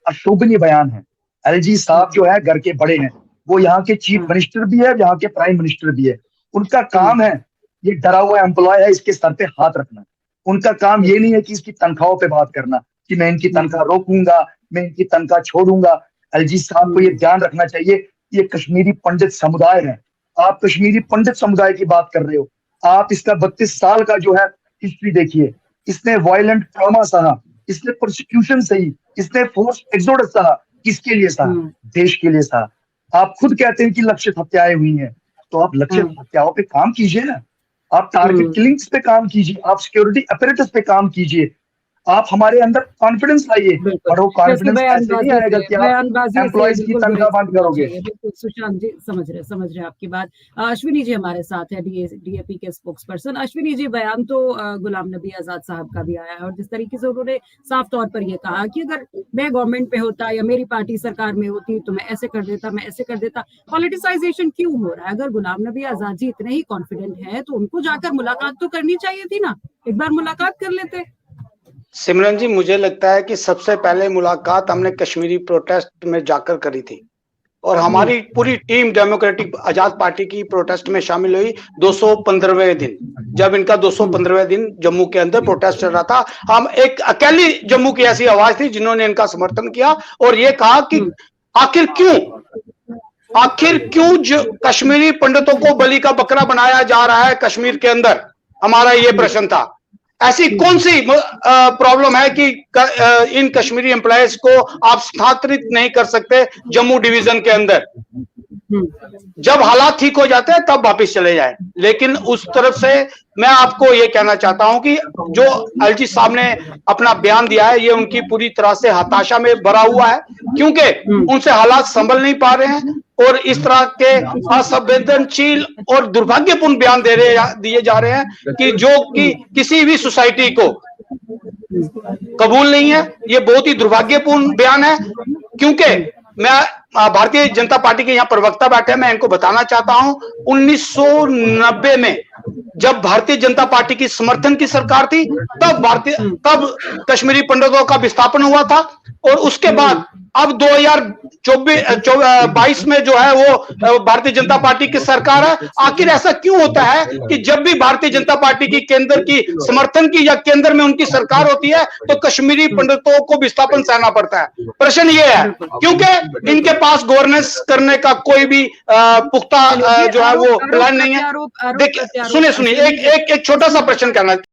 अशोभनीय बयान है। एलजी साहब जो है घर के बड़े हैं, वो यहाँ के चीफ मिनिस्टर भी है, यहाँ के प्राइम मिनिस्टर भी है। उनका काम है, ये डरा हुआ एम्प्लॉय है, इसके सर पे हाथ रखना। उनका काम ये नहीं है कि इसकी तनख्वाहों पे बात करना कि मैं इनकी तनख्वाह रोकूंगा, मैं इनकी तनख्वाह छोड़ूंगा। एलजी साहब को ये ध्यान रखना चाहिए, ये कश्मीरी पंडित समुदाय है। आप कश्मीरी पंडित समुदाय की बात कर रहे हो। आप इसका 32 साल का जो है हिस्ट्री देखिए। इसने वायलेंट ट्रॉमा सहा, इसने प्रोसिक्यूशन सही, इसने फोर्स एक्सोडस सहा। किसके लिए सहा? देश के लिए सहा। आप खुद कहते हैं कि लक्षित हत्याएं हुई हैं, तो आप लक्षित हत्याओं पे काम कीजिए ना। आप टारगेट किलिंग्स पे काम कीजिए, आप सिक्योरिटी अपरेटस पे काम कीजिए, आप हमारे अंदर कॉन्फिडेंस लाइए। और वो कॉन्फिडेंस ऐसे नहीं आएगा कि आप एम्प्लॉइज की तनख्वाह बंद करोगे। सुशांत जी समझ रहे आपकी बात। अश्विनी जी हमारे साथ है, डीएपी के स्पोक्स पर्सन। अश्विनी जी, बयान तो गुलाम नबी आजाद साहब का भी आया है और जिस तरीके से उन्होंने साफ तौर पर यह कहा कि अगर मैं गवर्नमेंट पे होता या मेरी पार्टी सरकार में होती तो मैं ऐसे कर देता, मैं ऐसे कर देता। पॉलिटिसाइजेशन क्यों हो रहा है? अगर गुलाम नबी आजाद जी इतने ही कॉन्फिडेंट है तो उनको जाकर मुलाकात तो करनी चाहिए थी ना, एक बार मुलाकात कर लेते। सिमरन जी, मुझे लगता है कि सबसे पहले मुलाकात हमने कश्मीरी प्रोटेस्ट में जाकर करी थी और हमारी पूरी टीम डेमोक्रेटिक आजाद पार्टी की प्रोटेस्ट में शामिल हुई 215वें दिन, जब इनका 215वें दिन जम्मू के अंदर प्रोटेस्ट चल रहा था। हम एक अकेली जम्मू की ऐसी आवाज थी जिन्होंने इनका समर्थन किया और ये कहा कि आखिर क्यों कश्मीरी पंडितों को बलि का बकरा बनाया जा रहा है कश्मीर के अंदर, हमारा ये प्रश्न था। ऐसी कौन सी प्रॉब्लम है कि इन कश्मीरी एम्प्लॉयज को आप स्थानांतरित नहीं कर सकते जम्मू डिवीजन के अंदर? जब हालात ठीक हो जाते हैं तब वापस चले जाए। लेकिन उस तरफ से मैं आपको ये कहना चाहता हूं कि जो एलजी साहब ने अपना बयान दिया है ये उनकी पूरी तरह से हताशा में भरा हुआ है, क्योंकि उनसे हालात संभल नहीं पा रहे हैं और इस तरह के असंवेदनशील और दुर्भाग्यपूर्ण बयान दिए जा रहे हैं कि जो कि किसी भी सोसाइटी को कबूल नहीं है। ये बहुत ही दुर्भाग्यपूर्ण बयान है, क्योंकि मैं भारतीय जनता पार्टी के यहाँ प्रवक्ता बैठे हैं, मैं इनको बताना चाहता हूं 1990 में जब भारतीय जनता पार्टी की समर्थन की सरकार थी तब कश्मीरी पंडितों का विस्थापन हुआ था और उसके बाद अब 2022 में जो है वो भारतीय जनता पार्टी की सरकार है। आखिर ऐसा क्यों होता है कि जब भी भारतीय जनता पार्टी की केंद्र की समर्थन की या केंद्र में उनकी सरकार होती है तो कश्मीरी पंडितों को विस्थापन सहना पड़ता है? प्रश्न ये है क्योंकि इनके पास गवर्नेंस करने का कोई भी पुख्ता जो है वो प्लान नहीं है। देखिए, सुनिए एक छोटा सा प्रश्न करना